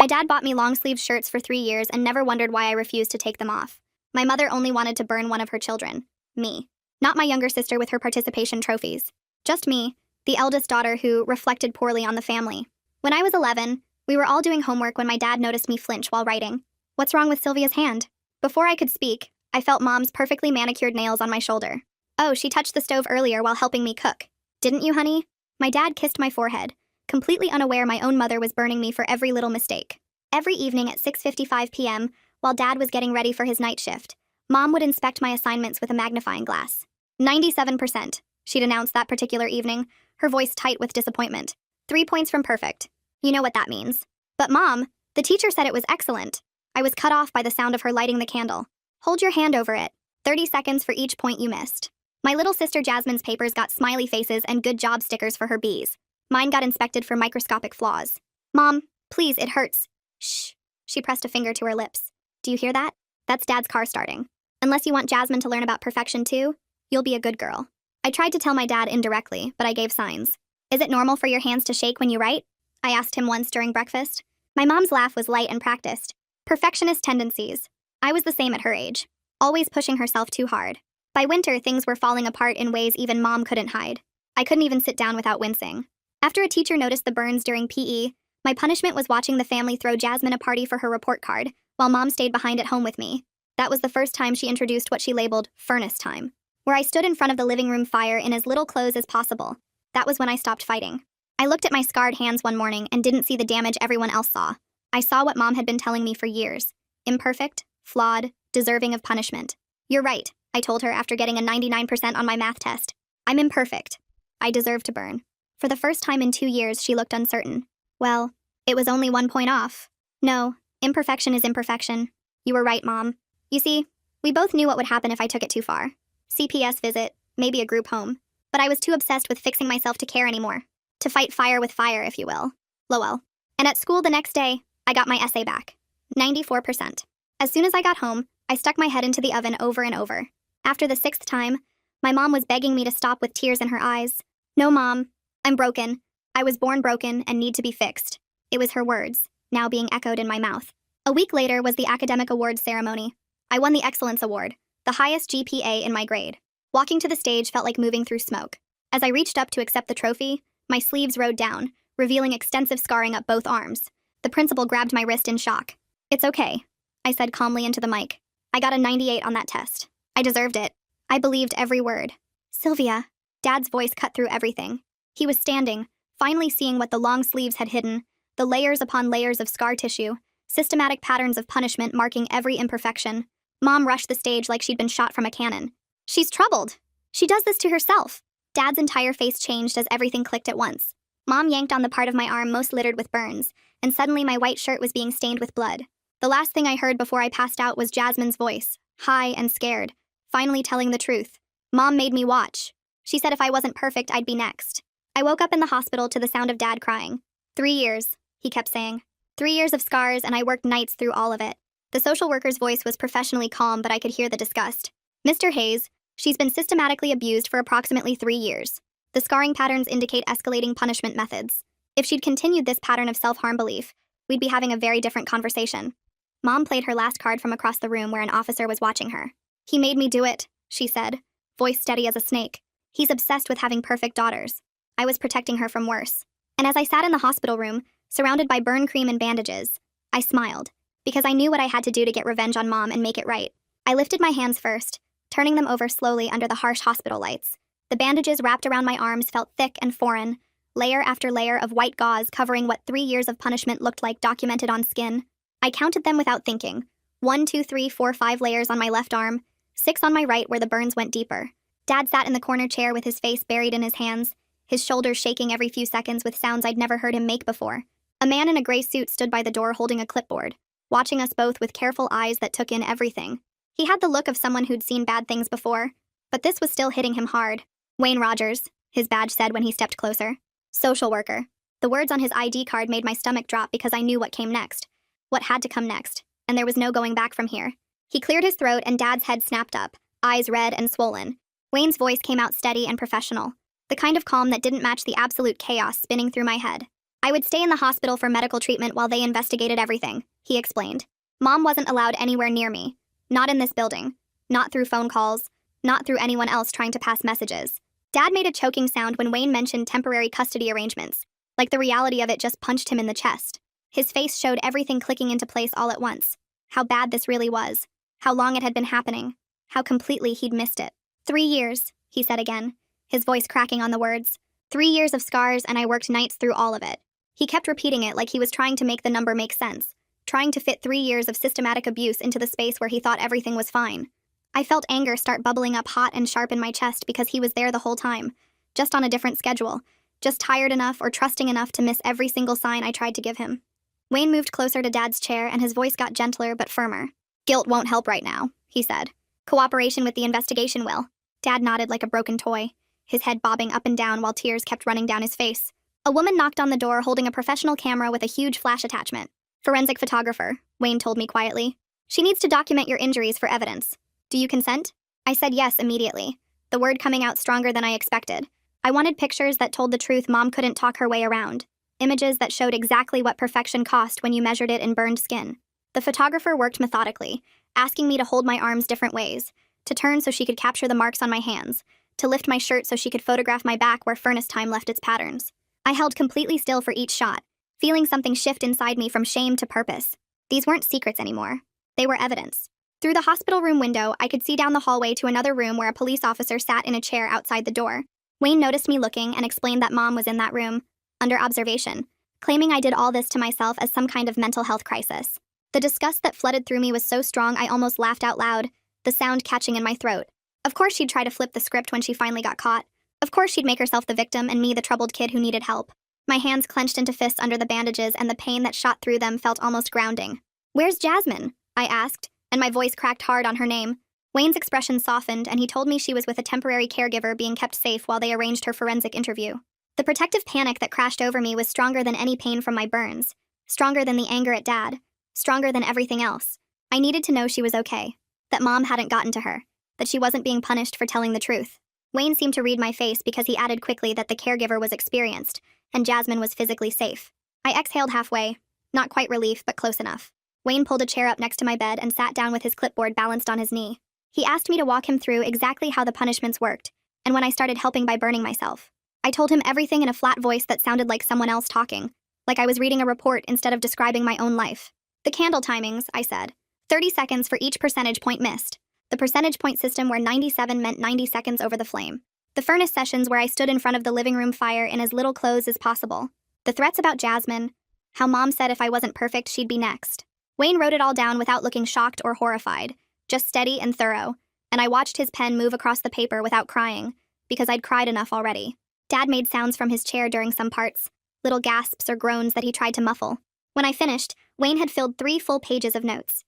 My dad bought me long-sleeved shirts for 3 years and never wondered why I refused to take them off. My mother only wanted to burn one of her children. Me. Not my younger sister with her participation trophies. Just me, the eldest daughter who reflected poorly on the family. When I was 11, we were all doing homework when my dad noticed me flinch while writing. "What's wrong with Sylvia's hand?" Before I could speak, I felt Mom's perfectly manicured nails on my shoulder. "Oh, she touched the stove earlier while helping me cook. Didn't you, honey?" My dad kissed my forehead, completely unaware my own mother was burning me for every little mistake. Every evening at 6:55 p.m., while Dad was getting ready for his night shift, Mom would inspect my assignments with a magnifying glass. 97%, she'd announce that particular evening, her voice tight with disappointment. 3 points from perfect. You know what that means. "But Mom, the teacher said it was excellent." I was cut off by the sound of her lighting the candle. "Hold your hand over it. 30 seconds for each point you missed." My little sister Jasmine's papers got smiley faces and good job stickers for her B's. Mine got inspected for microscopic flaws. "Mom, please, it hurts." "Shh." She pressed a finger to her lips. "Do you hear that? That's Dad's car starting. Unless you want Jasmine to learn about perfection too, you'll be a good girl." I tried to tell my dad indirectly, but I gave signs. "Is it normal for your hands to shake when you write?" I asked him once during breakfast. My mom's laugh was light and practiced. Perfectionist tendencies. I was the same at her age, always pushing herself too hard. By winter, things were falling apart in ways even Mom couldn't hide. I couldn't even sit down without wincing. After a teacher noticed the burns during PE, my punishment was watching the family throw Jasmine a party for her report card, while Mom stayed behind at home with me. That was the first time she introduced what she labeled furnace time, where I stood in front of the living room fire in as little clothes as possible. That was when I stopped fighting. I looked at my scarred hands one morning and didn't see the damage everyone else saw. I saw what Mom had been telling me for years. Imperfect, flawed, deserving of punishment. "You're right," I told her after getting a 99% on my math test. "I'm imperfect. I deserve to burn." For the first time in 2 years, she looked uncertain. "Well, it was only 1 point off." "No, imperfection is imperfection. You were right, Mom." You see, we both knew what would happen if I took it too far. CPS visit, maybe a group home. But I was too obsessed with fixing myself to care anymore. To fight fire with fire, if you will. Lowell. And at school the next day, I got my essay back. 94%. As soon as I got home, I stuck my head into the oven over and over. After the 6th time, my mom was begging me to stop with tears in her eyes. "No, Mom. I'm broken. I was born broken and need to be fixed." It was her words, now being echoed in my mouth. A week later was the academic awards ceremony. I won the Excellence Award, the highest GPA in my grade. Walking to the stage felt like moving through smoke. As I reached up to accept the trophy, my sleeves rode down, revealing extensive scarring up both arms. The principal grabbed my wrist in shock. "It's okay," I said calmly into the mic. "I got a 98 on that test. I deserved it." I believed every word. "Sylvia." Dad's voice cut through everything. He was standing, finally seeing what the long sleeves had hidden, the layers upon layers of scar tissue, systematic patterns of punishment marking every imperfection. Mom rushed the stage like she'd been shot from a cannon. "She's troubled. She does this to herself." Dad's entire face changed as everything clicked at once. Mom yanked on the part of my arm most littered with burns, and suddenly my white shirt was being stained with blood. The last thing I heard before I passed out was Jasmine's voice, high and scared, finally telling the truth. Mom made me watch. She said if I wasn't perfect, I'd be next. I woke up in the hospital to the sound of Dad crying. 3 years, he kept saying. 3 years of scars, and I worked nights through all of it. The social worker's voice was professionally calm, but I could hear the disgust. "Mr. Hayes, she's been systematically abused for approximately 3 years. The scarring patterns indicate escalating punishment methods. If she'd continued this pattern of self-harm belief, we'd be having a very different conversation." Mom played her last card from across the room where an officer was watching her. "He made me do it," she said, voice steady as a snake. "He's obsessed with having perfect daughters." I was protecting her from worse. And as I sat in the hospital room, surrounded by burn cream and bandages, I smiled, because I knew what I had to do to get revenge on Mom and make it right. I lifted my hands first, turning them over slowly under the harsh hospital lights. The bandages wrapped around my arms felt thick and foreign, layer after layer of white gauze covering what 3 years of punishment looked like documented on skin. I counted them without thinking. 1, 2, 3, 4, 5 layers on my left arm, 6 on my right where the burns went deeper. Dad sat in the corner chair with his face buried in his hands, his shoulders shaking every few seconds with sounds I'd never heard him make before. A man in a gray suit stood by the door holding a clipboard, watching us both with careful eyes that took in everything. He had the look of someone who'd seen bad things before, but this was still hitting him hard. "Wayne Rogers," his badge said when he stepped closer. "Social worker." The words on his ID card made my stomach drop because I knew what came next. What had to come next, and there was no going back from here. He cleared his throat and Dad's head snapped up, eyes red and swollen. Wayne's voice came out steady and professional, the kind of calm that didn't match the absolute chaos spinning through my head. I would stay in the hospital for medical treatment while they investigated everything, he explained. Mom wasn't allowed anywhere near me. Not in this building. Not through phone calls. Not through anyone else trying to pass messages. Dad made a choking sound when Wayne mentioned temporary custody arrangements, like the reality of it just punched him in the chest. His face showed everything clicking into place all at once. How bad this really was. How long it had been happening. How completely he'd missed it. 3 years, he said again, his voice cracking on the words. 3 years of scars, and I worked nights through all of it. He kept repeating it like he was trying to make the number make sense, trying to fit 3 years of systematic abuse into the space where he thought everything was fine. I felt anger start bubbling up hot and sharp in my chest because he was there the whole time, just on a different schedule, just tired enough or trusting enough to miss every single sign I tried to give him. Wayne moved closer to Dad's chair and his voice got gentler but firmer. Guilt won't help right now, he said. Cooperation with the investigation will. Dad nodded like a broken toy, his head bobbing up and down while tears kept running down his face. A woman knocked on the door holding a professional camera with a huge flash attachment. Forensic photographer, Wayne told me quietly. She needs to document your injuries for evidence. Do you consent? I said yes immediately, the word coming out stronger than I expected. I wanted pictures that told the truth Mom couldn't talk her way around. Images that showed exactly what perfection cost when you measured it in burned skin. The photographer worked methodically, asking me to hold my arms different ways, to turn so she could capture the marks on my hands, to lift my shirt so she could photograph my back where furnace time left its patterns. I held completely still for each shot, feeling something shift inside me from shame to purpose. These weren't secrets anymore. They were evidence. Through the hospital room window, I could see down the hallway to another room where a police officer sat in a chair outside the door. Wayne noticed me looking and explained that Mom was in that room, under observation, claiming I did all this to myself as some kind of mental health crisis. The disgust that flooded through me was so strong I almost laughed out loud, the sound catching in my throat. Of course she'd try to flip the script when she finally got caught. Of course she'd make herself the victim and me the troubled kid who needed help. My hands clenched into fists under the bandages and the pain that shot through them felt almost grounding. "Where's Jasmine?" I asked, and my voice cracked hard on her name. Wayne's expression softened and he told me she was with a temporary caregiver being kept safe while they arranged her forensic interview. The protective panic that crashed over me was stronger than any pain from my burns, stronger than the anger at Dad, stronger than everything else. I needed to know she was okay, that Mom hadn't gotten to her, that she wasn't being punished for telling the truth. Wayne seemed to read my face because he added quickly that the caregiver was experienced, and Jasmine was physically safe. I exhaled halfway, not quite relief, but close enough. Wayne pulled a chair up next to my bed and sat down with his clipboard balanced on his knee. He asked me to walk him through exactly how the punishments worked, and when I started helping by burning myself. I told him everything in a flat voice that sounded like someone else talking, like I was reading a report instead of describing my own life. The candle timings, I said. 30 seconds for each percentage point missed. The percentage point system where 97 meant 90 seconds over the flame. The furnace sessions where I stood in front of the living room fire in as little clothes as possible. The threats about Jasmine. How Mom said if I wasn't perfect, she'd be next. Wayne wrote it all down without looking shocked or horrified, just steady and thorough, and I watched his pen move across the paper without crying, because I'd cried enough already. Dad made sounds from his chair during some parts, little gasps or groans that he tried to muffle. When I finished, Wayne had filled 3 full pages of notes.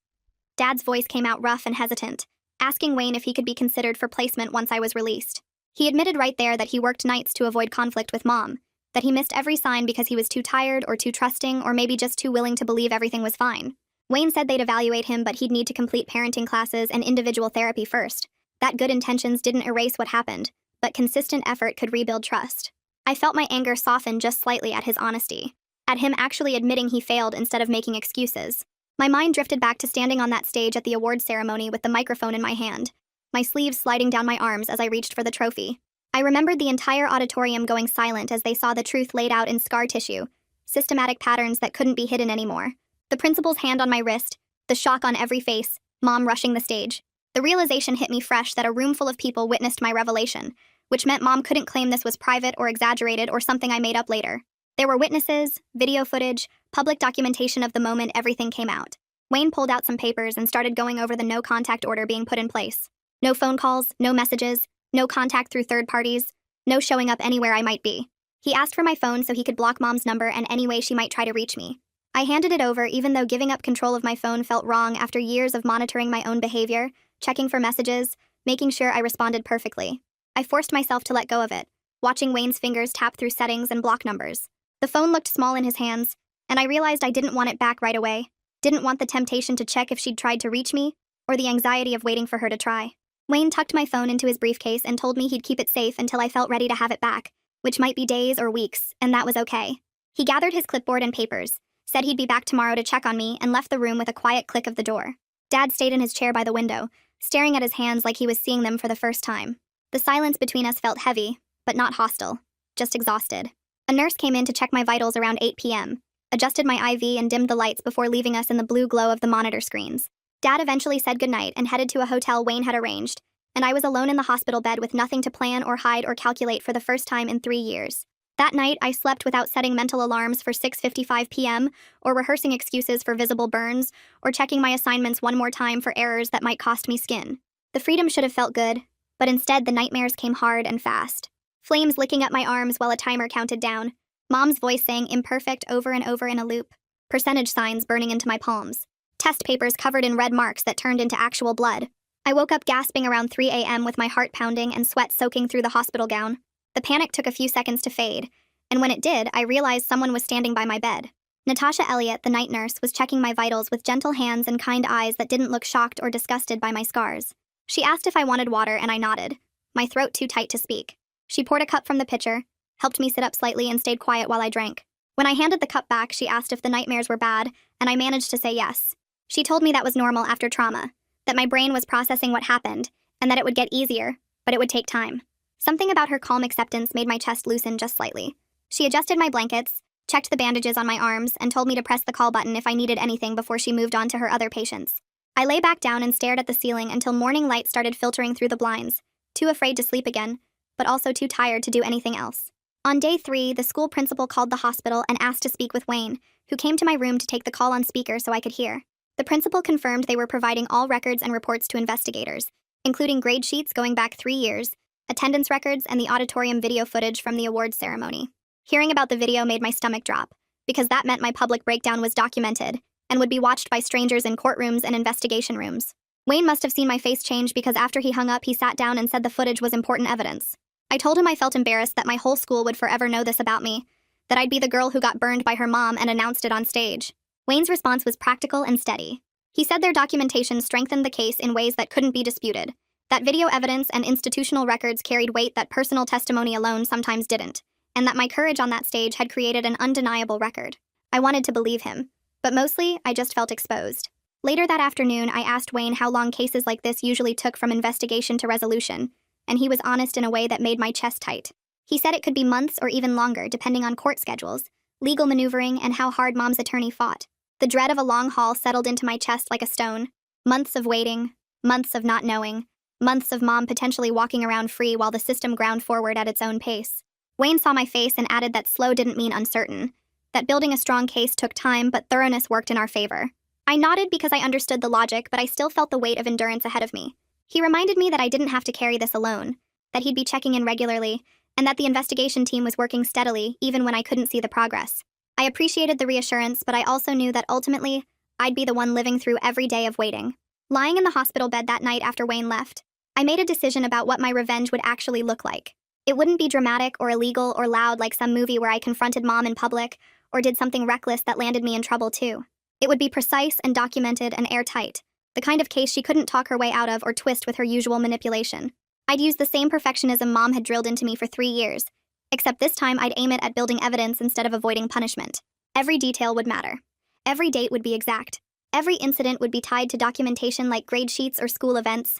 Dad's voice came out rough and hesitant, asking Wayne if he could be considered for placement once I was released. He admitted right there that he worked nights to avoid conflict with Mom, that he missed every sign because he was too tired or too trusting or maybe just too willing to believe everything was fine. Wayne said they'd evaluate him, but he'd need to complete parenting classes and individual therapy first. That good intentions didn't erase what happened, but consistent effort could rebuild trust. I felt my anger soften just slightly at his honesty, at him actually admitting he failed instead of making excuses. My mind drifted back to standing on that stage at the awards ceremony with the microphone in my hand, my sleeves sliding down my arms as I reached for the trophy. I remembered the entire auditorium going silent as they saw the truth laid out in scar tissue, systematic patterns that couldn't be hidden anymore. The principal's hand on my wrist, the shock on every face, Mom rushing the stage. The realization hit me fresh that a room full of people witnessed my revelation, which meant Mom couldn't claim this was private or exaggerated or something I made up later. There were witnesses, video footage, public documentation of the moment everything came out. Wayne pulled out some papers and started going over the no-contact order being put in place. No phone calls, no messages, no contact through third parties, no showing up anywhere I might be. He asked for my phone so he could block Mom's number and any way she might try to reach me. I handed it over even though giving up control of my phone felt wrong after years of monitoring my own behavior, checking for messages, making sure I responded perfectly. I forced myself to let go of it, watching Wayne's fingers tap through settings and block numbers. The phone looked small in his hands, and I realized I didn't want it back right away, didn't want the temptation to check if she'd tried to reach me, or the anxiety of waiting for her to try. Wayne tucked my phone into his briefcase and told me he'd keep it safe until I felt ready to have it back, which might be days or weeks, and that was okay. He gathered his clipboard and papers, said he'd be back tomorrow to check on me, and left the room with a quiet click of the door. Dad stayed in his chair by the window, staring at his hands like he was seeing them for the first time. The silence between us felt heavy, but not hostile, just exhausted. A nurse came in to check my vitals around 8 p.m., adjusted my IV and dimmed the lights before leaving us in the blue glow of the monitor screens. Dad eventually said goodnight and headed to a hotel Wayne had arranged, and I was alone in the hospital bed with nothing to plan or hide or calculate for the first time in 3 years. That night, I slept without setting mental alarms for 6:55 p.m., or rehearsing excuses for visible burns, or checking my assignments one more time for errors that might cost me skin. The freedom should have felt good, but instead the nightmares came hard and fast. Flames licking up my arms while a timer counted down. Mom's voice saying imperfect over and over in a loop. Percentage signs burning into my palms. Test papers covered in red marks that turned into actual blood. I woke up gasping around 3 a.m. with my heart pounding and sweat soaking through the hospital gown. The panic took a few seconds to fade, and when it did, I realized someone was standing by my bed. Natasha Elliott, the night nurse, was checking my vitals with gentle hands and kind eyes that didn't look shocked or disgusted by my scars. She asked if I wanted water, and I nodded, my throat too tight to speak. She poured a cup from the pitcher, helped me sit up slightly, and stayed quiet while I drank. When I handed the cup back, she asked if the nightmares were bad, and I managed to say yes. She told me that was normal after trauma, that my brain was processing what happened, and that it would get easier, but it would take time. Something about her calm acceptance made my chest loosen just slightly. She adjusted my blankets, checked the bandages on my arms, and told me to press the call button if I needed anything before she moved on to her other patients. I lay back down and stared at the ceiling until morning light started filtering through the blinds, too afraid to sleep again, but also too tired to do anything else. On day 3, the school principal called the hospital and asked to speak with Wayne, who came to my room to take the call on speaker so I could hear. The principal confirmed they were providing all records and reports to investigators, including grade sheets going back 3 years, attendance records, and the auditorium video footage from the awards ceremony. Hearing about the video made my stomach drop, because that meant my public breakdown was documented and would be watched by strangers in courtrooms and investigation rooms. Wayne must have seen my face change because after he hung up, he sat down and said the footage was important evidence. I told him I felt embarrassed that my whole school would forever know this about me, that I'd be the girl who got burned by her mom and announced it on stage. Wayne's response was practical and steady. He said their documentation strengthened the case in ways that couldn't be disputed, that video evidence and institutional records carried weight that personal testimony alone sometimes didn't, and that my courage on that stage had created an undeniable record. I wanted to believe him, but mostly I just felt exposed. Later that afternoon, I asked Wayne how long cases like this usually took from investigation to resolution, and he was honest in a way that made my chest tight. He said it could be months or even longer depending on court schedules, legal maneuvering, and how hard Mom's attorney fought. The dread of a long haul settled into my chest like a stone. Months of waiting, months of not knowing, months of Mom potentially walking around free while the system ground forward at its own pace. Wayne saw my face and added that slow didn't mean uncertain, that building a strong case took time, but thoroughness worked in our favor. I nodded because I understood the logic, but I still felt the weight of endurance ahead of me. He reminded me that I didn't have to carry this alone, that he'd be checking in regularly, and that the investigation team was working steadily even when I couldn't see the progress. I appreciated the reassurance, but I also knew that ultimately, I'd be the one living through every day of waiting. Lying in the hospital bed that night after Wayne left, I made a decision about what my revenge would actually look like. It wouldn't be dramatic or illegal or loud like some movie where I confronted Mom in public or did something reckless that landed me in trouble too. It would be precise and documented and airtight, the kind of case she couldn't talk her way out of or twist with her usual manipulation. I'd use the same perfectionism Mom had drilled into me for 3 years, except this time I'd aim it at building evidence instead of avoiding punishment. Every detail would matter. Every date would be exact. Every incident would be tied to documentation like grade sheets or school events.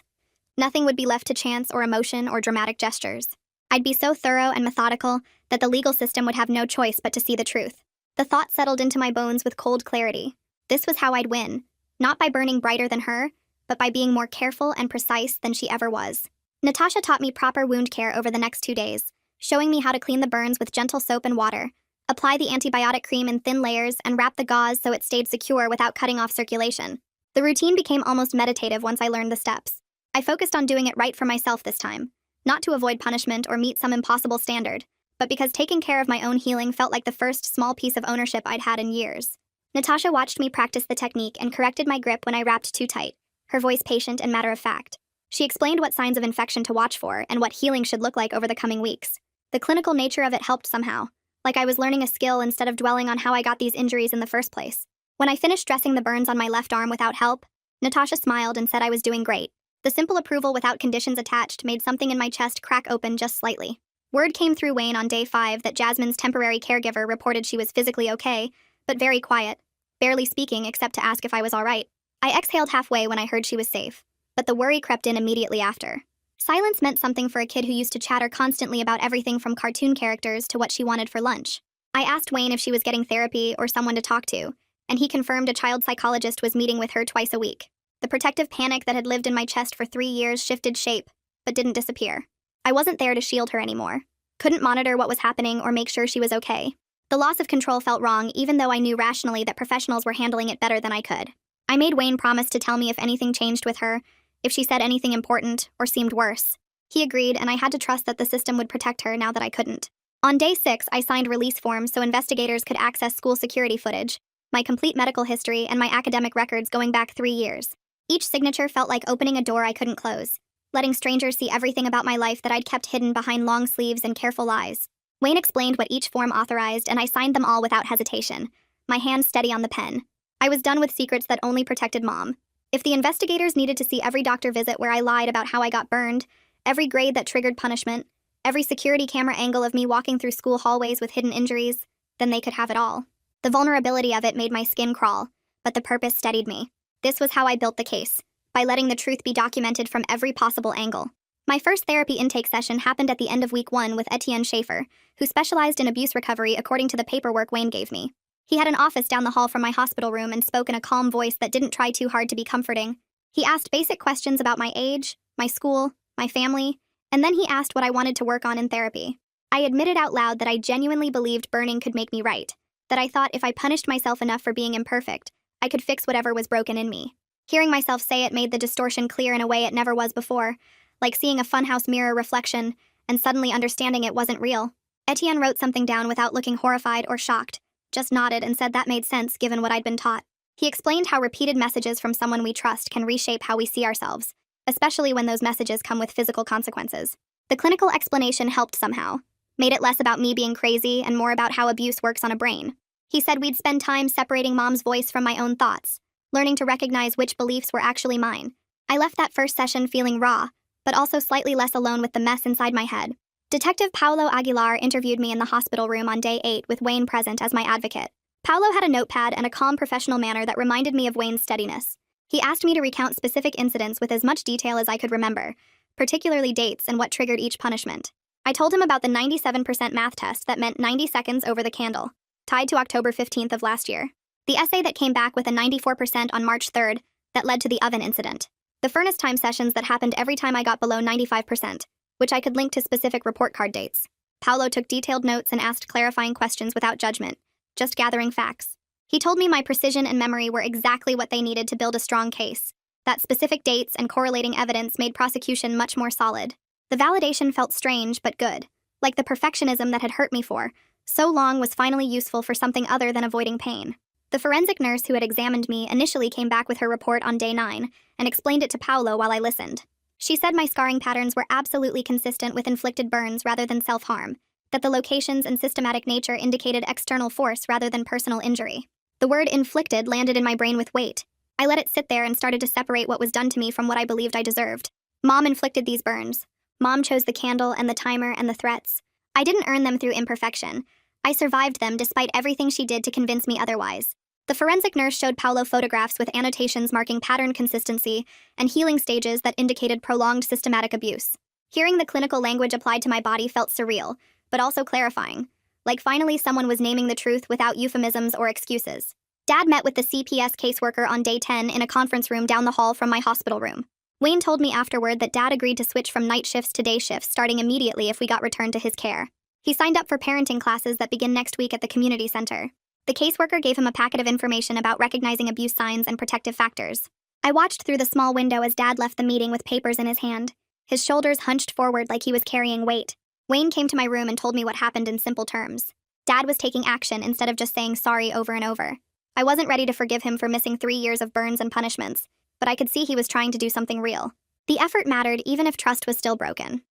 Nothing would be left to chance or emotion or dramatic gestures. I'd be so thorough and methodical that the legal system would have no choice but to see the truth. The thought settled into my bones with cold clarity. This was how I'd win, not by burning brighter than her, but by being more careful and precise than she ever was. Natasha taught me proper wound care over the next 2 days, showing me how to clean the burns with gentle soap and water, apply the antibiotic cream in thin layers, and wrap the gauze so it stayed secure without cutting off circulation. The routine became almost meditative once I learned the steps. I focused on doing it right for myself this time, not to avoid punishment or meet some impossible standard, but because taking care of my own healing felt like the first small piece of ownership I'd had in years. Natasha watched me practice the technique and corrected my grip when I wrapped too tight, her voice patient and matter-of-fact. She explained what signs of infection to watch for and what healing should look like over the coming weeks. The clinical nature of it helped somehow, like I was learning a skill instead of dwelling on how I got these injuries in the first place. When I finished dressing the burns on my left arm without help, Natasha smiled and said I was doing great. The simple approval without conditions attached made something in my chest crack open just slightly. Word came through Wayne on day 5 that Jasmine's temporary caregiver reported she was physically okay, but very quiet, barely speaking except to ask if I was all right. I exhaled halfway when I heard she was safe, but the worry crept in immediately after. Silence meant something for a kid who used to chatter constantly about everything from cartoon characters to what she wanted for lunch. I asked Wayne if she was getting therapy or someone to talk to, and he confirmed a child psychologist was meeting with her twice a week. The protective panic that had lived in my chest for 3 years shifted shape, but didn't disappear. I wasn't there to shield her anymore. Couldn't monitor what was happening or make sure she was okay. The loss of control felt wrong, even though I knew rationally that professionals were handling it better than I could. I made Wayne promise to tell me if anything changed with her, if she said anything important or seemed worse. He agreed, and I had to trust that the system would protect her now that I couldn't. On day 6, I signed release forms so investigators could access school security footage, my complete medical history, and my academic records going back 3 years. Each signature felt like opening a door I couldn't close, letting strangers see everything about my life that I'd kept hidden behind long sleeves and careful lies. Wayne explained what each form authorized, and I signed them all without hesitation, my hand steady on the pen. I was done with secrets that only protected Mom. If the investigators needed to see every doctor visit where I lied about how I got burned, every grade that triggered punishment, every security camera angle of me walking through school hallways with hidden injuries, then they could have it all. The vulnerability of it made my skin crawl, but the purpose steadied me. This was how I built the case, by letting the truth be documented from every possible angle. My first therapy intake session happened at the end of week 1 with Etienne Schaefer, who specialized in abuse recovery according to the paperwork Wayne gave me. He had an office down the hall from my hospital room and spoke in a calm voice that didn't try too hard to be comforting. He asked basic questions about my age, my school, my family, and then he asked what I wanted to work on in therapy. I admitted out loud that I genuinely believed burning could make me right, that I thought if I punished myself enough for being imperfect, I could fix whatever was broken in me. Hearing myself say it made the distortion clear in a way it never was before, like seeing a funhouse mirror reflection and suddenly understanding it wasn't real. Etienne wrote something down without looking horrified or shocked, just nodded and said that made sense given what I'd been taught. He explained how repeated messages from someone we trust can reshape how we see ourselves, especially when those messages come with physical consequences. The clinical explanation helped somehow, made it less about me being crazy and more about how abuse works on a brain. He said we'd spend time separating Mom's voice from my own thoughts, learning to recognize which beliefs were actually mine. I left that first session feeling raw, but also slightly less alone with the mess inside my head. Detective Paulo Aguilar interviewed me in the hospital room on day 8 with Wayne present as my advocate. Paulo had a notepad and a calm professional manner that reminded me of Wayne's steadiness. He asked me to recount specific incidents with as much detail as I could remember, particularly dates and what triggered each punishment. I told him about the 97% math test that meant 90 seconds over the candle, tied to October 15th of last year. The essay that came back with a 94% on March 3rd that led to the oven incident. The furnace time sessions that happened every time I got below 95%, which I could link to specific report card dates. Paulo took detailed notes and asked clarifying questions without judgment, just gathering facts. He told me my precision and memory were exactly what they needed to build a strong case, that specific dates and correlating evidence made prosecution much more solid. The validation felt strange but good, like the perfectionism that had hurt me for so long was finally useful for something other than avoiding pain. The forensic nurse who had examined me initially came back with her report on day 9 and explained it to Paulo while I listened. She said my scarring patterns were absolutely consistent with inflicted burns rather than self-harm, that the locations and systematic nature indicated external force rather than personal injury. The word inflicted landed in my brain with weight. I let it sit there and started to separate what was done to me from what I believed I deserved. Mom inflicted these burns. Mom chose the candle and the timer and the threats. I didn't earn them through imperfection. I survived them despite everything she did to convince me otherwise. The forensic nurse showed Paulo photographs with annotations marking pattern consistency and healing stages that indicated prolonged systematic abuse. Hearing the clinical language applied to my body felt surreal, but also clarifying, like finally someone was naming the truth without euphemisms or excuses. Dad met with the CPS caseworker on day 10 in a conference room down the hall from my hospital room. Wayne told me afterward that Dad agreed to switch from night shifts to day shifts starting immediately if we got returned to his care. He signed up for parenting classes that begin next week at the community center. The caseworker gave him a packet of information about recognizing abuse signs and protective factors. I watched through the small window as Dad left the meeting with papers in his hand, his shoulders hunched forward like he was carrying weight. Wayne came to my room and told me what happened in simple terms. Dad was taking action instead of just saying sorry over and over. I wasn't ready to forgive him for missing 3 years of burns and punishments, but I could see he was trying to do something real. The effort mattered even if trust was still broken.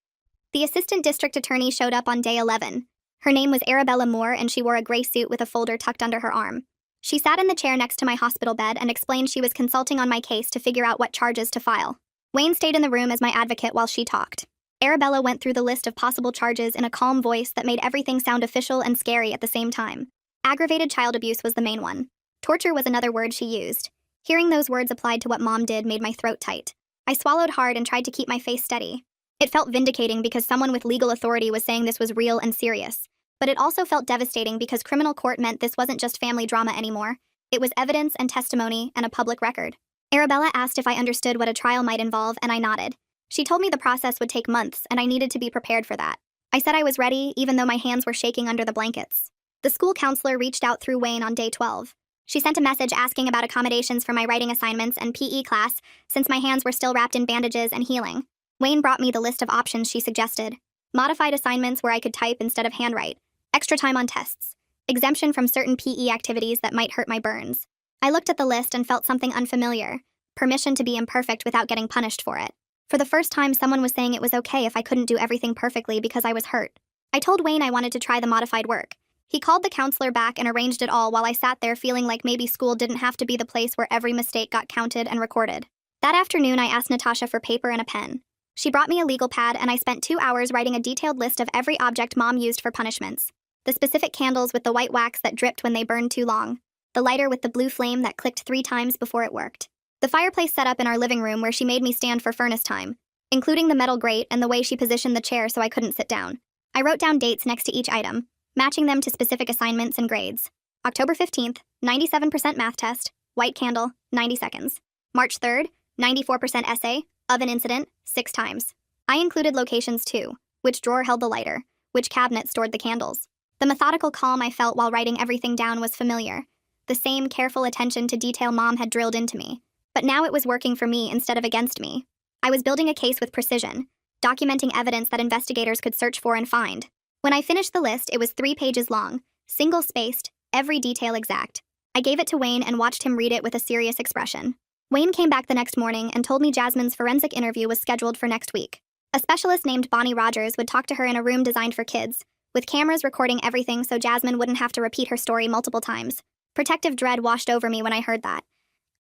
The assistant district attorney showed up on day 11. Her name was Arabella Moore, and she wore a gray suit with a folder tucked under her arm. She sat in the chair next to my hospital bed and explained she was consulting on my case to figure out what charges to file. Wayne stayed in the room as my advocate while she talked. Arabella went through the list of possible charges in a calm voice that made everything sound official and scary at the same time. Aggravated child abuse was the main one. Torture was another word she used. Hearing those words applied to what Mom did made my throat tight. I swallowed hard and tried to keep my face steady. It felt vindicating because someone with legal authority was saying this was real and serious. But it also felt devastating because criminal court meant this wasn't just family drama anymore. It was evidence and testimony and a public record. Arabella asked if I understood what a trial might involve, and I nodded. She told me the process would take months, and I needed to be prepared for that. I said I was ready, even though my hands were shaking under the blankets. The school counselor reached out through Wayne on day 12. She sent a message asking about accommodations for my writing assignments and PE class, since my hands were still wrapped in bandages and healing. Wayne brought me the list of options she suggested. Modified assignments where I could type instead of handwrite. Extra time on tests. Exemption from certain PE activities that might hurt my burns. I looked at the list and felt something unfamiliar. Permission to be imperfect without getting punished for it. For the first time, someone was saying it was okay if I couldn't do everything perfectly because I was hurt. I told Wayne I wanted to try the modified work. He called the counselor back and arranged it all while I sat there feeling like maybe school didn't have to be the place where every mistake got counted and recorded. That afternoon, I asked Natasha for paper and a pen. She brought me a legal pad and I spent 2 hours writing a detailed list of every object Mom used for punishments. The specific candles with the white wax that dripped when they burned too long. The lighter with the blue flame that clicked 3 times before it worked. The fireplace set up in our living room where she made me stand for furnace time, including the metal grate and the way she positioned the chair so I couldn't sit down. I wrote down dates next to each item, matching them to specific assignments and grades. October 15th, 97% math test, white candle, 90 seconds. March 3rd, 94% essay, oven incident, 6 times. I included locations too, which drawer held the lighter, which cabinet stored the candles. The methodical calm I felt while writing everything down was familiar. The same careful attention to detail Mom had drilled into me. But now it was working for me instead of against me. I was building a case with precision, documenting evidence that investigators could search for and find. When I finished the list, it was 3 pages long, single-spaced, every detail exact. I gave it to Wayne and watched him read it with a serious expression. Wayne came back the next morning and told me Jasmine's forensic interview was scheduled for next week. A specialist named Bonnie Rogers would talk to her in a room designed for kids, with cameras recording everything so Jasmine wouldn't have to repeat her story multiple times. Protective dread washed over me when I heard that.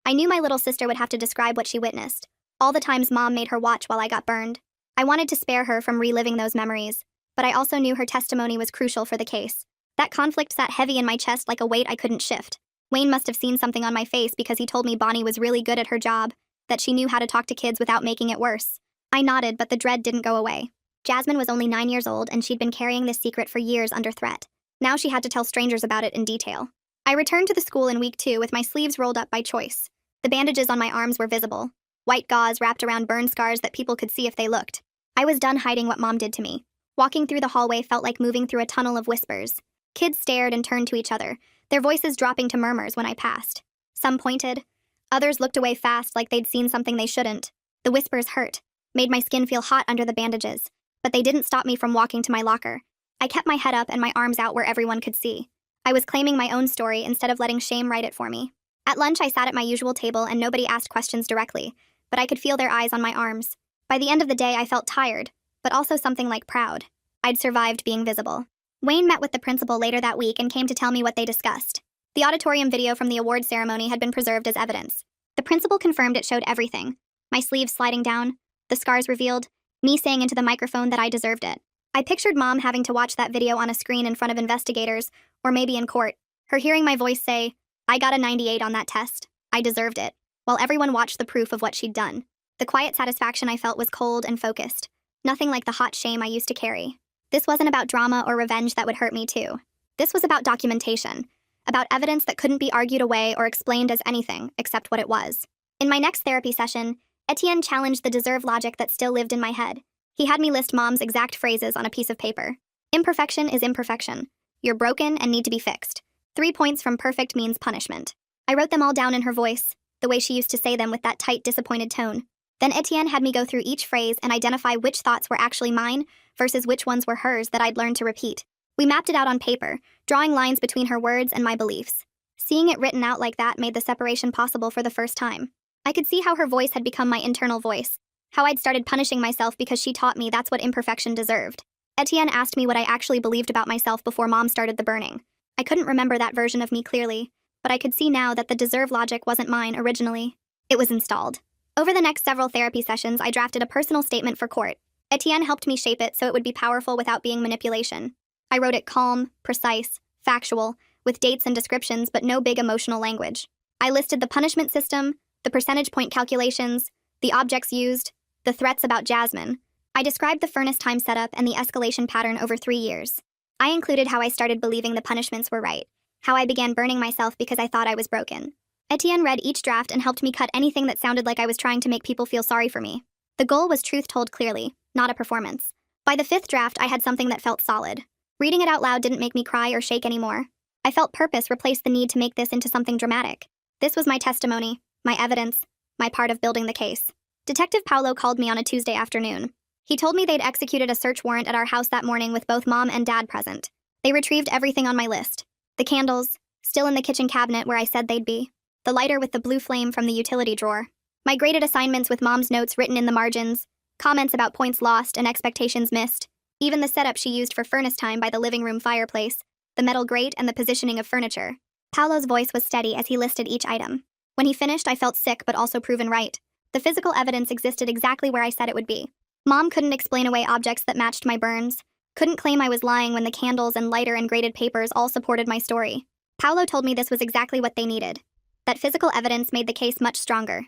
I knew my little sister would have to describe what she witnessed, all the times Mom made her watch while I got burned. I wanted to spare her from reliving those memories, but I also knew her testimony was crucial for the case. That conflict sat heavy in my chest like a weight I couldn't shift. Wayne must have seen something on my face because he told me Bonnie was really good at her job, that she knew how to talk to kids without making it worse. I nodded, but the dread didn't go away. Jasmine was only 9 years old, and she'd been carrying this secret for years under threat. Now she had to tell strangers about it in detail. I returned to the school in week 2 with my sleeves rolled up by choice. The bandages on my arms were visible, white gauze wrapped around burn scars that people could see if they looked. I was done hiding what Mom did to me. Walking through the hallway felt like moving through a tunnel of whispers. Kids stared and turned to each other, their voices dropping to murmurs when I passed. Some pointed. Others looked away fast like they'd seen something they shouldn't. The whispers hurt, made my skin feel hot under the bandages, but they didn't stop me from walking to my locker. I kept my head up and my arms out where everyone could see. I was claiming my own story instead of letting shame write it for me. At lunch, I sat at my usual table and nobody asked questions directly, but I could feel their eyes on my arms. By the end of the day, I felt tired, but also something like proud. I'd survived being visible. Wayne met with the principal later that week and came to tell me what they discussed. The auditorium video from the award ceremony had been preserved as evidence. The principal confirmed it showed everything. My sleeves sliding down, the scars revealed, me saying into the microphone that I deserved it. I pictured Mom having to watch that video on a screen in front of investigators, or maybe in court, her hearing my voice say, "I got a 98 on that test. I deserved it," while everyone watched the proof of what she'd done. The quiet satisfaction I felt was cold and focused. Nothing like the hot shame I used to carry. This wasn't about drama or revenge that would hurt me too. This was about documentation, about evidence that couldn't be argued away or explained as anything except what it was. In my next therapy session, Etienne challenged the deserve logic that still lived in my head. He had me list Mom's exact phrases on a piece of paper. Imperfection is imperfection. You're broken and need to be fixed. 3 points from perfect means punishment. I wrote them all down in her voice, the way she used to say them with that tight, disappointed tone. Then Etienne had me go through each phrase and identify which thoughts were actually mine versus which ones were hers that I'd learned to repeat. We mapped it out on paper, drawing lines between her words and my beliefs. Seeing it written out like that made the separation possible for the first time. I could see how her voice had become my internal voice, how I'd started punishing myself because she taught me that's what imperfection deserved. Etienne asked me what I actually believed about myself before Mom started the burning. I couldn't remember that version of me clearly, but I could see now that the deserve logic wasn't mine originally. It was installed. Over the next several therapy sessions, I drafted a personal statement for court. Etienne helped me shape it so it would be powerful without being manipulation. I wrote it calm, precise, factual, with dates and descriptions but no big emotional language. I listed the punishment system, the percentage point calculations, the objects used, the threats about Jasmine. I described the furnace time setup and the escalation pattern over 3 years. I included how I started believing the punishments were right, how I began burning myself because I thought I was broken. Etienne read each draft and helped me cut anything that sounded like I was trying to make people feel sorry for me. The goal was truth told clearly, not a performance. By the 5th draft, I had something that felt solid. Reading it out loud didn't make me cry or shake anymore. I felt purpose replaced the need to make this into something dramatic. This was my testimony, my evidence, my part of building the case. Detective Paolo called me on a Tuesday afternoon. He told me they'd executed a search warrant at our house that morning with both Mom and Dad present. They retrieved everything on my list. The candles, still in the kitchen cabinet where I said they'd be. The lighter with the blue flame from the utility drawer. My graded assignments with Mom's notes written in the margins. Comments about points lost and expectations missed. Even the setup she used for furnace time by the living room fireplace. The metal grate and the positioning of furniture. Paolo's voice was steady as he listed each item. When he finished, I felt sick but also proven right. The physical evidence existed exactly where I said it would be. Mom couldn't explain away objects that matched my burns. Couldn't claim I was lying when the candles and lighter and graded papers all supported my story. Paolo told me this was exactly what they needed. That physical evidence made the case much stronger.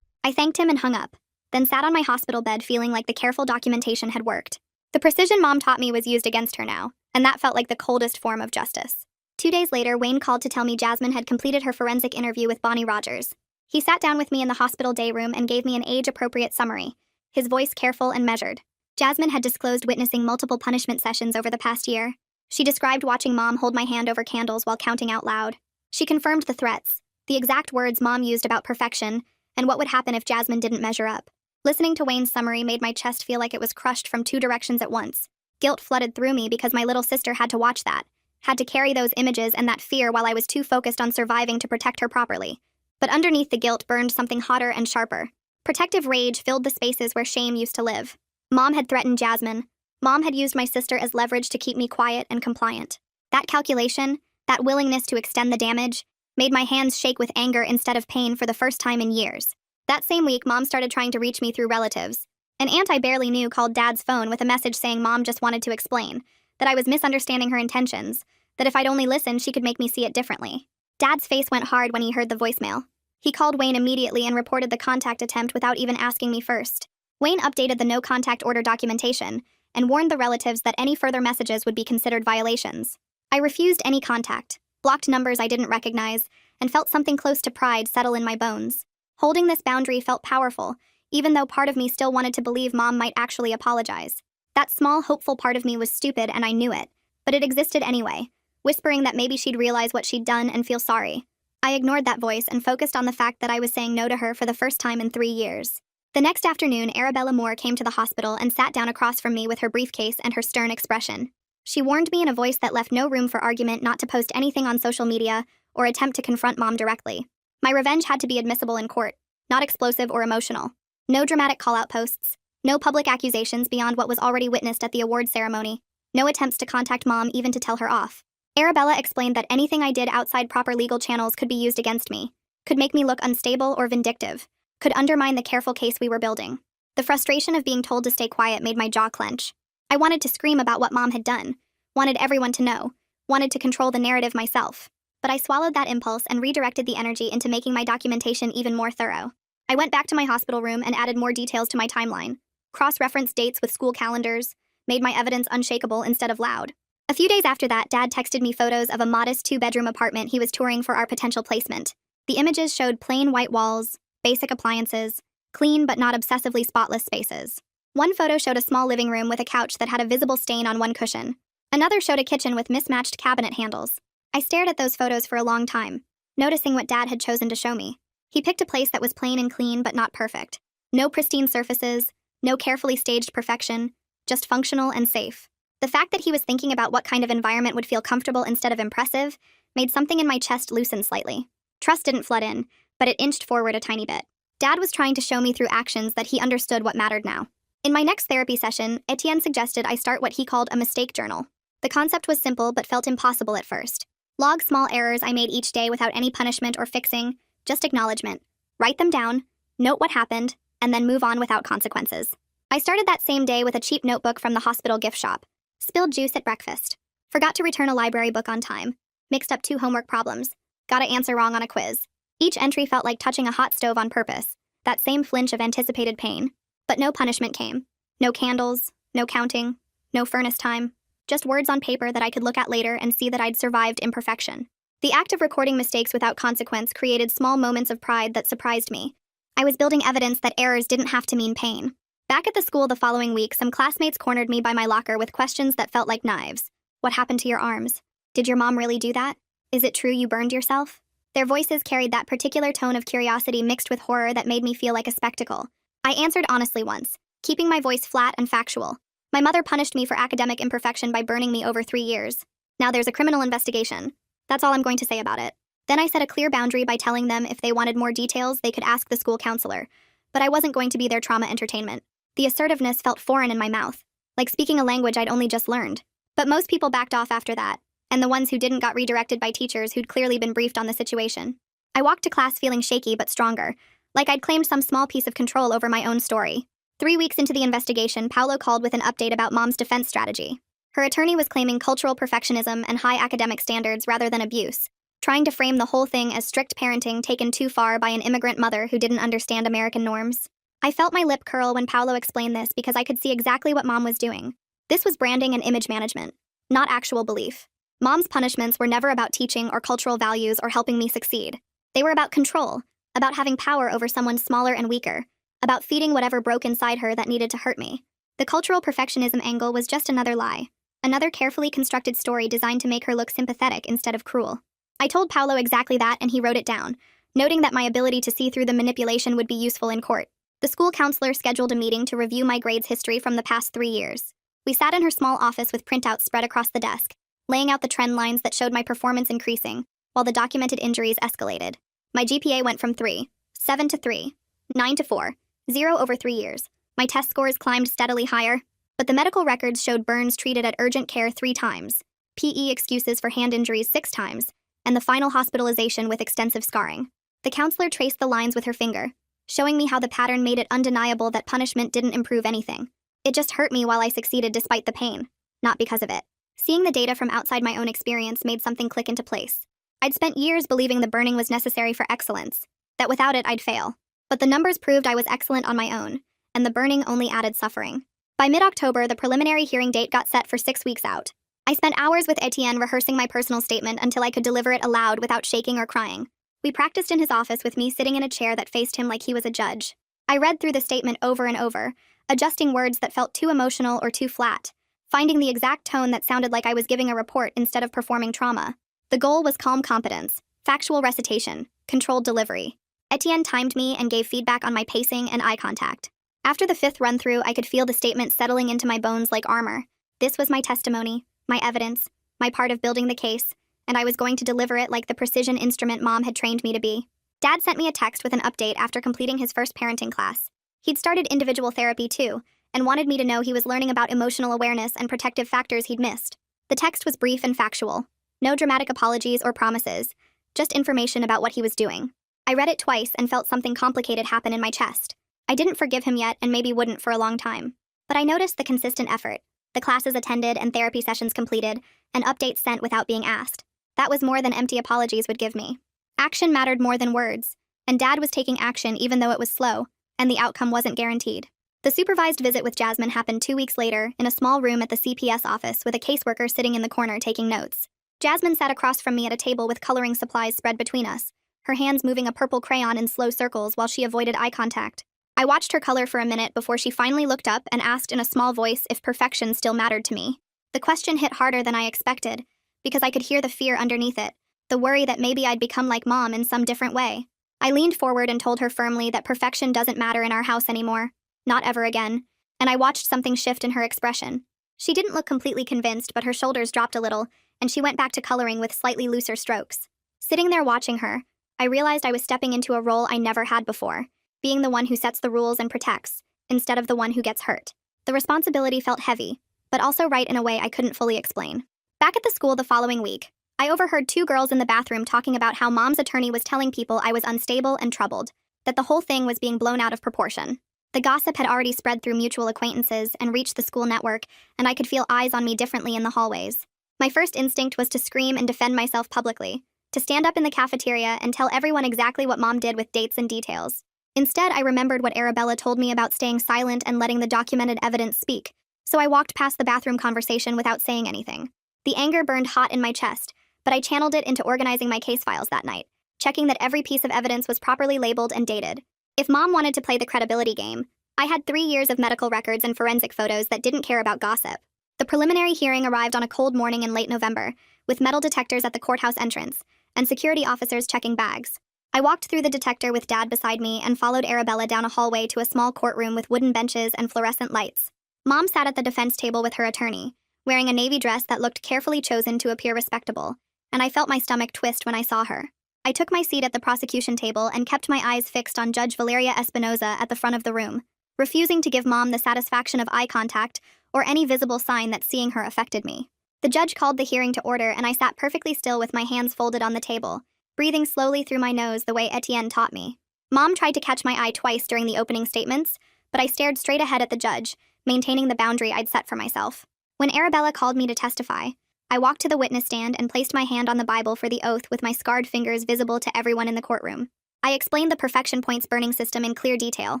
I thanked him and hung up, then sat on my hospital bed feeling like the careful documentation had worked. The precision Mom taught me was used against her now, and that felt like the coldest form of justice. 2 days later, Wayne called to tell me Jasmine had completed her forensic interview with Bonnie Rogers. He sat down with me in the hospital day room and gave me an age-appropriate summary, his voice careful and measured. Jasmine had disclosed witnessing multiple punishment sessions over the past year. She described watching Mom hold my hand over candles while counting out loud. She confirmed the threats, the exact words Mom used about perfection, and what would happen if Jasmine didn't measure up. Listening to Wayne's summary made my chest feel like it was crushed from 2 directions at once. Guilt flooded through me because my little sister had to watch that, had to carry those images and that fear while I was too focused on surviving to protect her properly. But underneath the guilt burned something hotter and sharper. Protective rage filled the spaces where shame used to live. Mom had threatened Jasmine. Mom had used my sister as leverage to keep me quiet and compliant. That calculation, that willingness to extend the damage, made my hands shake with anger instead of pain for the first time in years. That same week, Mom started trying to reach me through relatives. An aunt I barely knew called Dad's phone with a message saying Mom just wanted to explain, that I was misunderstanding her intentions, that if I'd only listened, she could make me see it differently. Dad's face went hard when he heard the voicemail. He called Wayne immediately and reported the contact attempt without even asking me first. Wayne updated the no-contact order documentation and warned the relatives that any further messages would be considered violations. I refused any contact, blocked numbers I didn't recognize, and felt something close to pride settle in my bones. Holding this boundary felt powerful, even though part of me still wanted to believe Mom might actually apologize. That small, hopeful part of me was stupid and I knew it, but it existed anyway, whispering that maybe she'd realize what she'd done and feel sorry. I ignored that voice and focused on the fact that I was saying no to her for the first time in 3 years. The next afternoon, Arabella Moore came to the hospital and sat down across from me with her briefcase and her stern expression. She warned me in a voice that left no room for argument not to post anything on social media or attempt to confront Mom directly. My revenge had to be admissible in court, not explosive or emotional. No dramatic call-out posts, no public accusations beyond what was already witnessed at the award ceremony, no attempts to contact Mom even to tell her off. Arabella explained that anything I did outside proper legal channels could be used against me, could make me look unstable or vindictive, could undermine the careful case we were building. The frustration of being told to stay quiet made my jaw clench. I wanted to scream about what Mom had done, wanted everyone to know, wanted to control the narrative myself. But I swallowed that impulse and redirected the energy into making my documentation even more thorough. I went back to my hospital room and added more details to my timeline, cross-referenced dates with school calendars, made my evidence unshakable instead of loud. A few days after that, Dad texted me photos of a modest 2-bedroom apartment he was touring for our potential placement. The images showed plain white walls, basic appliances, clean but not obsessively spotless spaces. One photo showed a small living room with a couch that had a visible stain on one cushion. Another showed a kitchen with mismatched cabinet handles. I stared at those photos for a long time, noticing what Dad had chosen to show me. He picked a place that was plain and clean but not perfect. No pristine surfaces, no carefully staged perfection, just functional and safe. The fact that he was thinking about what kind of environment would feel comfortable instead of impressive made something in my chest loosen slightly. Trust didn't flood in, but it inched forward a tiny bit. Dad was trying to show me through actions that he understood what mattered now. In my next therapy session, Etienne suggested I start what he called a mistake journal. The concept was simple but felt impossible at first. Log small errors I made each day without any punishment or fixing, just acknowledgement. Write them down, note what happened, and then move on without consequences. I started that same day with a cheap notebook from the hospital gift shop. Spilled juice at breakfast. Forgot to return a library book on time. Mixed up 2 homework problems. Got an answer wrong on a quiz. Each entry felt like touching a hot stove on purpose. That same flinch of anticipated pain. But no punishment came. No candles, no counting, no furnace time. Just words on paper that I could look at later and see that I'd survived imperfection. The act of recording mistakes without consequence created small moments of pride that surprised me. I was building evidence that errors didn't have to mean pain. Back at the school the following week, some classmates cornered me by my locker with questions that felt like knives. What happened to your arms? Did your mom really do that? Is it true you burned yourself? Their voices carried that particular tone of curiosity mixed with horror that made me feel like a spectacle. I answered honestly once, keeping my voice flat and factual. My mother punished me for academic imperfection by burning me over 3 years. Now there's a criminal investigation. That's all I'm going to say about it. Then I set a clear boundary by telling them if they wanted more details, they could ask the school counselor. But I wasn't going to be their trauma entertainment. The assertiveness felt foreign in my mouth, like speaking a language I'd only just learned. But most people backed off after that, and the ones who didn't got redirected by teachers who'd clearly been briefed on the situation. I walked to class feeling shaky but stronger, like I'd claimed some small piece of control over my own story. 3 weeks into the investigation, Paolo called with an update about Mom's defense strategy. Her attorney was claiming cultural perfectionism and high academic standards rather than abuse, trying to frame the whole thing as strict parenting taken too far by an immigrant mother who didn't understand American norms. I felt my lip curl when Paolo explained this because I could see exactly what Mom was doing. This was branding and image management, not actual belief. Mom's punishments were never about teaching or cultural values or helping me succeed. They were about control, about having power over someone smaller and weaker, about feeding whatever broke inside her that needed to hurt me. The cultural perfectionism angle was just another lie, another carefully constructed story designed to make her look sympathetic instead of cruel. I told Paolo exactly that and he wrote it down, noting that my ability to see through the manipulation would be useful in court. The school counselor scheduled a meeting to review my grades history from the past 3 years. We sat in her small office with printouts spread across the desk, laying out the trend lines that showed my performance increasing, while the documented injuries escalated. My GPA went from 3.7 to 3, 9 to 4, 0 over 3 years. My test scores climbed steadily higher, but the medical records showed burns treated at urgent care 3 times, PE excuses for hand injuries 6 times, and the final hospitalization with extensive scarring. The counselor traced the lines with her finger, showing me how the pattern made it undeniable that punishment didn't improve anything. It just hurt me while I succeeded despite the pain, not because of it. Seeing the data from outside my own experience made something click into place. I'd spent years believing the burning was necessary for excellence, that without it I'd fail. But the numbers proved I was excellent on my own, and the burning only added suffering. By mid-October, the preliminary hearing date got set for 6 weeks out. I spent hours with Etienne rehearsing my personal statement until I could deliver it aloud without shaking or crying. We practiced in his office with me sitting in a chair that faced him like he was a judge. I read through the statement over and over, adjusting words that felt too emotional or too flat, finding the exact tone that sounded like I was giving a report instead of performing trauma. The goal was calm competence, factual recitation, controlled delivery. Etienne timed me and gave feedback on my pacing and eye contact. After the 5th run-through, I could feel the statement settling into my bones like armor. This was my testimony, my evidence, my part of building the case, and I was going to deliver it like the precision instrument Mom had trained me to be. Dad sent me a text with an update after completing his first parenting class. He'd started individual therapy too, and wanted me to know he was learning about emotional awareness and protective factors he'd missed. The text was brief and factual. No dramatic apologies or promises, just information about what he was doing. I read it twice and felt something complicated happen in my chest. I didn't forgive him yet and maybe wouldn't for a long time. But I noticed the consistent effort. The classes attended and therapy sessions completed, and updates sent without being asked. That was more than empty apologies would give me. Action mattered more than words, and Dad was taking action even though it was slow, and the outcome wasn't guaranteed. The supervised visit with Jasmine happened 2 weeks later in a small room at the CPS office with a caseworker sitting in the corner taking notes. Jasmine sat across from me at a table with coloring supplies spread between us, her hands moving a purple crayon in slow circles while she avoided eye contact. I watched her color for a minute before she finally looked up and asked in a small voice if perfection still mattered to me. The question hit harder than I expected, because I could hear the fear underneath it, the worry that maybe I'd become like Mom in some different way. I leaned forward and told her firmly that perfection doesn't matter in our house anymore. Not ever again. And I watched something shift in her expression. She didn't look completely convinced, but her shoulders dropped a little, and she went back to coloring with slightly looser strokes. Sitting there watching her, I realized I was stepping into a role I never had before, being the one who sets the rules and protects, instead of the one who gets hurt. The responsibility felt heavy, but also right in a way I couldn't fully explain. Back at the school the following week, I overheard 2 girls in the bathroom talking about how Mom's attorney was telling people I was unstable and troubled, that the whole thing was being blown out of proportion. The gossip had already spread through mutual acquaintances and reached the school network, and I could feel eyes on me differently in the hallways. My first instinct was to scream and defend myself publicly, to stand up in the cafeteria and tell everyone exactly what Mom did with dates and details. Instead, I remembered what Arabella told me about staying silent and letting the documented evidence speak, so I walked past the bathroom conversation without saying anything. The anger burned hot in my chest, but I channeled it into organizing my case files that night, checking that every piece of evidence was properly labeled and dated. If Mom wanted to play the credibility game, I had 3 years of medical records and forensic photos that didn't care about gossip. The preliminary hearing arrived on a cold morning in late November, with metal detectors at the courthouse entrance, and security officers checking bags. I walked through the detector with Dad beside me and followed Arabella down a hallway to a small courtroom with wooden benches and fluorescent lights. Mom sat at the defense table with her attorney, wearing a navy dress that looked carefully chosen to appear respectable, and I felt my stomach twist when I saw her. I took my seat at the prosecution table and kept my eyes fixed on Judge Valeria Espinoza at the front of the room, refusing to give Mom the satisfaction of eye contact or any visible sign that seeing her affected me. The judge called the hearing to order, and I sat perfectly still with my hands folded on the table, breathing slowly through my nose the way Etienne taught me. Mom tried to catch my eye twice during the opening statements, but I stared straight ahead at the judge, maintaining the boundary I'd set for myself. When Arabella called me to testify, I walked to the witness stand and placed my hand on the Bible for the oath with my scarred fingers visible to everyone in the courtroom. I explained the perfection points burning system in clear detail,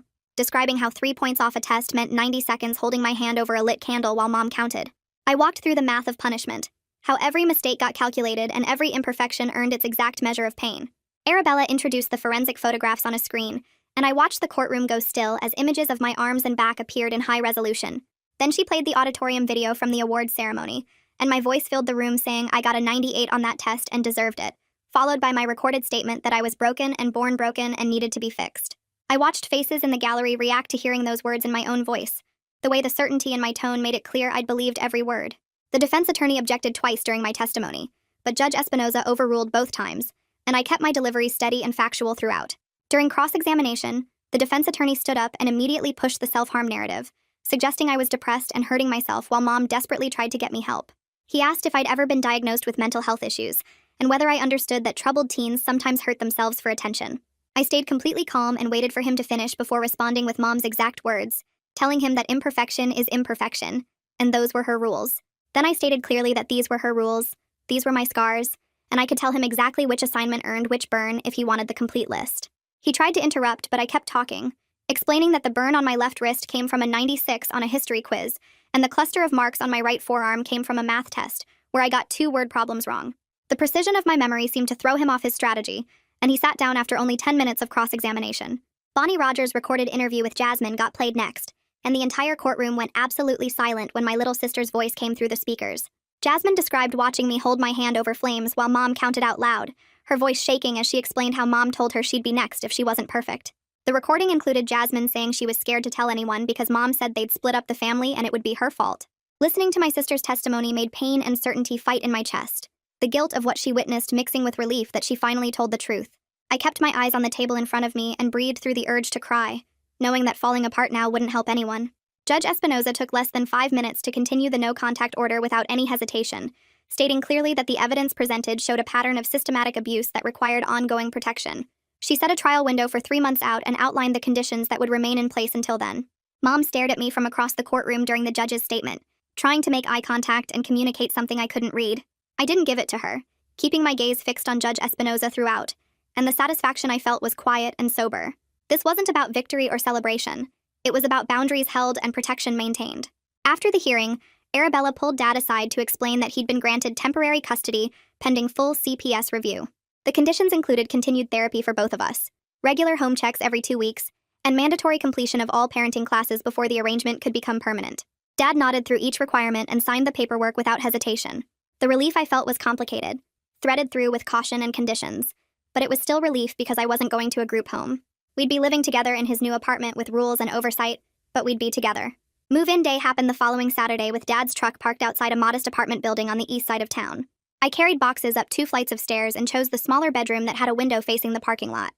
describing how 3 points off a test meant 90 seconds holding my hand over a lit candle while Mom counted. I walked through the math of punishment, how every mistake got calculated and every imperfection earned its exact measure of pain. Arabella introduced the forensic photographs on a screen, and I watched the courtroom go still as images of my arms and back appeared in high resolution. Then she played the auditorium video from the awards ceremony, and my voice filled the room saying I got a 98 on that test and deserved it, followed by my recorded statement that I was broken and born broken and needed to be fixed. I watched faces in the gallery react to hearing those words in my own voice. The way the certainty in my tone made it clear I'd believed every word. The defense attorney objected twice during my testimony, but Judge Espinoza overruled both times, and I kept my delivery steady and factual throughout. During cross-examination, the defense attorney stood up and immediately pushed the self-harm narrative, suggesting I was depressed and hurting myself while Mom desperately tried to get me help. He asked if I'd ever been diagnosed with mental health issues, and whether I understood that troubled teens sometimes hurt themselves for attention. I stayed completely calm and waited for him to finish before responding with Mom's exact words, telling him that imperfection is imperfection, and those were her rules. Then I stated clearly that these were her rules, these were my scars, and I could tell him exactly which assignment earned which burn if he wanted the complete list. He tried to interrupt, but I kept talking, explaining that the burn on my left wrist came from a 96 on a history quiz, and the cluster of marks on my right forearm came from a math test, where I got 2 word problems wrong. The precision of my memory seemed to throw him off his strategy, and he sat down after only 10 minutes of cross-examination. Bonnie Rogers' recorded interview with Jasmine got played next, and the entire courtroom went absolutely silent when my little sister's voice came through the speakers. Jasmine described watching me hold my hand over flames while Mom counted out loud, her voice shaking as she explained how Mom told her she'd be next if she wasn't perfect. The recording included Jasmine saying she was scared to tell anyone because Mom said they'd split up the family and it would be her fault. Listening to my sister's testimony made pain and certainty fight in my chest, the guilt of what she witnessed mixing with relief that she finally told the truth. I kept my eyes on the table in front of me and breathed through the urge to cry, knowing that falling apart now wouldn't help anyone. Judge Espinoza took less than 5 minutes to continue the no-contact order without any hesitation, stating clearly that the evidence presented showed a pattern of systematic abuse that required ongoing protection. She set a trial window for 3 months out and outlined the conditions that would remain in place until then. Mom stared at me from across the courtroom during the judge's statement, trying to make eye contact and communicate something I couldn't read. I didn't give it to her, keeping my gaze fixed on Judge Espinoza throughout, and the satisfaction I felt was quiet and sober. This wasn't about victory or celebration. It was about boundaries held and protection maintained. After the hearing, Arabella pulled Dad aside to explain that he'd been granted temporary custody pending full CPS review. The conditions included continued therapy for both of us, regular home checks every 2 weeks, and mandatory completion of all parenting classes before the arrangement could become permanent. Dad nodded through each requirement and signed the paperwork without hesitation. The relief I felt was complicated, threaded through with caution and conditions, but it was still relief because I wasn't going to a group home. We'd be living together in his new apartment with rules and oversight, but we'd be together. Move-in day happened the following Saturday with Dad's truck parked outside a modest apartment building on the east side of town. I carried boxes up 2 flights of stairs and chose the smaller bedroom that had a window facing the parking lot.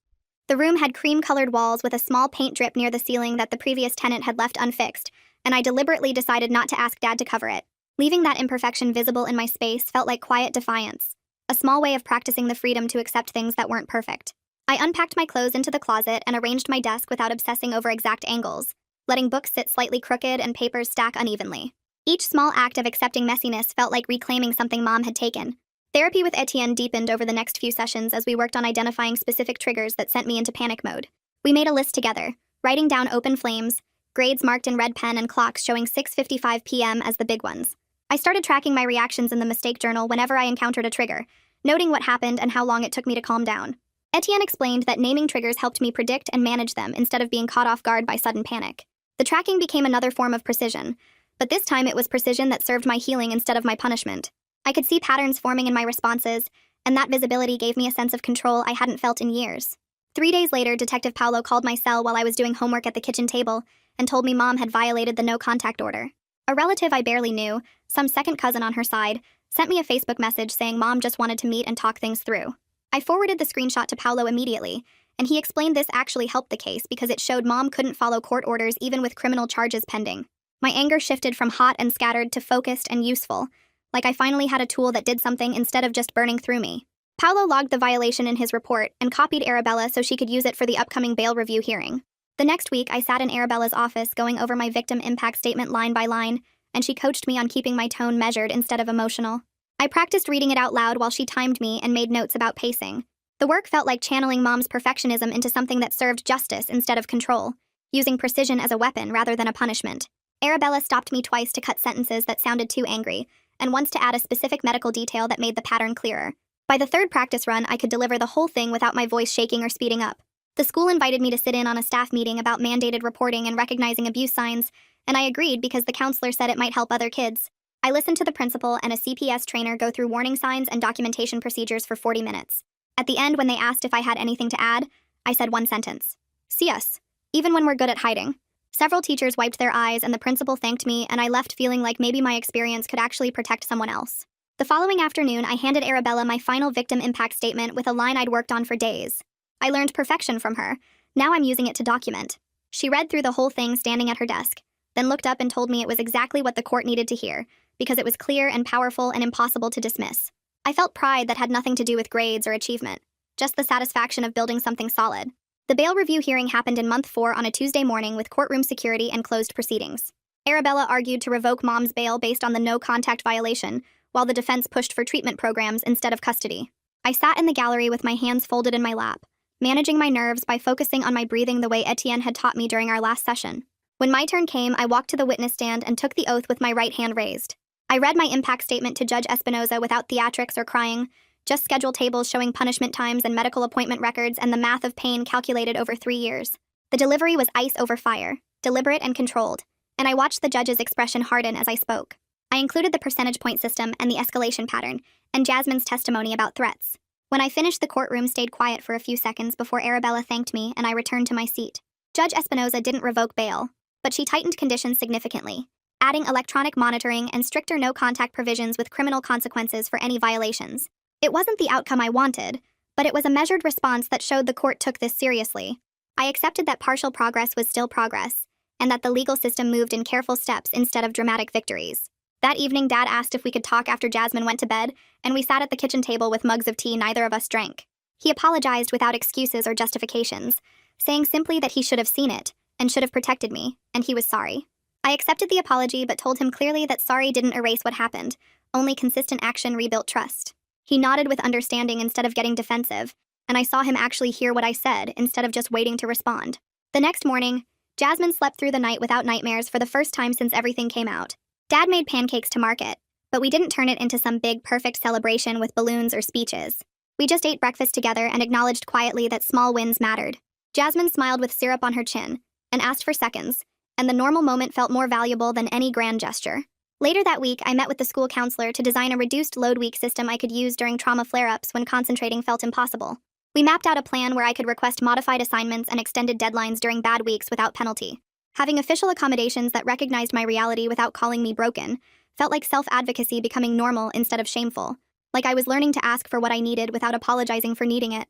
The room had cream-colored walls with a small paint drip near the ceiling that the previous tenant had left unfixed, and I deliberately decided not to ask Dad to cover it. Leaving that imperfection visible in my space felt like quiet defiance, a small way of practicing the freedom to accept things that weren't perfect. I unpacked my clothes into the closet and arranged my desk without obsessing over exact angles, letting books sit slightly crooked and papers stack unevenly. Each small act of accepting messiness felt like reclaiming something Mom had taken. Therapy with Etienne deepened over the next few sessions as we worked on identifying specific triggers that sent me into panic mode. We made a list together, writing down open flames, grades marked in red pen, and clocks showing 6:55 p.m. as the big ones. I started tracking my reactions in the mistake journal whenever I encountered a trigger, noting what happened and how long it took me to calm down. Etienne explained that naming triggers helped me predict and manage them instead of being caught off guard by sudden panic. The tracking became another form of precision, but this time it was precision that served my healing instead of my punishment. I could see patterns forming in my responses, and that visibility gave me a sense of control I hadn't felt in years. 3 days later, Detective Paolo called my cell while I was doing homework at the kitchen table and told me Mom had violated the no-contact order. A relative I barely knew, some second cousin on her side, sent me a Facebook message saying Mom just wanted to meet and talk things through. I forwarded the screenshot to Paolo immediately, and he explained this actually helped the case because it showed Mom couldn't follow court orders even with criminal charges pending. My anger shifted from hot and scattered to focused and useful, like I finally had a tool that did something instead of just burning through me. Paolo logged the violation in his report and copied Arabella so she could use it for the upcoming bail review hearing. The next week, I sat in Arabella's office going over my victim impact statement line by line, and she coached me on keeping my tone measured instead of emotional. I practiced reading it out loud while she timed me and made notes about pacing. The work felt like channeling Mom's perfectionism into something that served justice instead of control, using precision as a weapon rather than a punishment. Arabella stopped me twice to cut sentences that sounded too angry, and once to add a specific medical detail that made the pattern clearer. By the third practice run, I could deliver the whole thing without my voice shaking or speeding up. The school invited me to sit in on a staff meeting about mandated reporting and recognizing abuse signs, and I agreed because the counselor said it might help other kids. I listened to the principal and a CPS trainer go through warning signs and documentation procedures for 40 minutes. At the end, when they asked if I had anything to add, I said one sentence. See us, even when we're good at hiding. Several teachers wiped their eyes and the principal thanked me, and I left feeling like maybe my experience could actually protect someone else. The following afternoon, I handed Arabella my final victim impact statement with a line I'd worked on for days. I learned perfection from her. Now I'm using it to document. She read through the whole thing standing at her desk, then looked up and told me it was exactly what the court needed to hear, because it was clear and powerful and impossible to dismiss. I felt pride that had nothing to do with grades or achievement, just the satisfaction of building something solid. The bail review hearing happened in month 4 on a Tuesday morning with courtroom security and closed proceedings. Arabella argued to revoke Mom's bail based on the no-contact violation, while the defense pushed for treatment programs instead of custody. I sat in the gallery with my hands folded in my lap, managing my nerves by focusing on my breathing the way Etienne had taught me during our last session. When my turn came, I walked to the witness stand and took the oath with my right hand raised. I read my impact statement to Judge Espinoza without theatrics or crying, just schedule tables showing punishment times and medical appointment records and the math of pain calculated over 3 years. The delivery was ice over fire, deliberate and controlled, and I watched the judge's expression harden as I spoke. I included the percentage point system and the escalation pattern, and Jasmine's testimony about threats. When I finished, the courtroom stayed quiet for a few seconds before Arabella thanked me and I returned to my seat. Judge Espinoza didn't revoke bail, but she tightened conditions significantly, adding electronic monitoring and stricter no-contact provisions with criminal consequences for any violations. It wasn't the outcome I wanted, but it was a measured response that showed the court took this seriously. I accepted that partial progress was still progress, and that the legal system moved in careful steps instead of dramatic victories. That evening, Dad asked if we could talk after Jasmine went to bed, and we sat at the kitchen table with mugs of tea neither of us drank. He apologized without excuses or justifications, saying simply that he should have seen it, and should have protected me, and he was sorry. I accepted the apology but told him clearly that sorry didn't erase what happened, only consistent action rebuilt trust. He nodded with understanding instead of getting defensive, and I saw him actually hear what I said instead of just waiting to respond. The next morning, Jasmine slept through the night without nightmares for the first time since everything came out. Dad made pancakes to market, but we didn't turn it into some big, perfect celebration with balloons or speeches. We just ate breakfast together and acknowledged quietly that small wins mattered. Jasmine smiled with syrup on her chin and asked for seconds, and the normal moment felt more valuable than any grand gesture. Later that week, I met with the school counselor to design a reduced load week system I could use during trauma flare-ups when concentrating felt impossible. We mapped out a plan where I could request modified assignments and extended deadlines during bad weeks without penalty. Having official accommodations that recognized my reality without calling me broken felt like self-advocacy becoming normal instead of shameful, like I was learning to ask for what I needed without apologizing for needing it.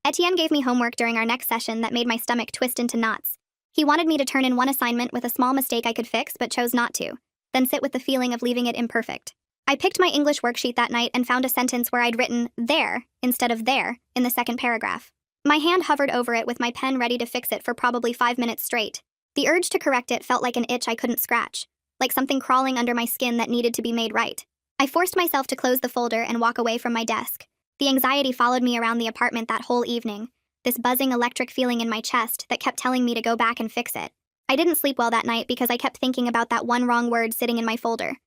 Etienne gave me homework during our next session that made my stomach twist into knots. He wanted me to turn in one assignment with a small mistake I could fix but chose not to, then sit with the feeling of leaving it imperfect. I picked my English worksheet that night and found a sentence where I'd written there instead of there in the second paragraph. My hand hovered over it with my pen ready to fix it for probably 5 minutes straight. The urge to correct it felt like an itch I couldn't scratch, like something crawling under my skin that needed to be made right. I forced myself to close the folder and walk away from my desk. The anxiety followed me around the apartment that whole evening, this buzzing electric feeling in my chest that kept telling me to go back and fix it. I didn't sleep well that night because I kept thinking about that one wrong word sitting in my folder.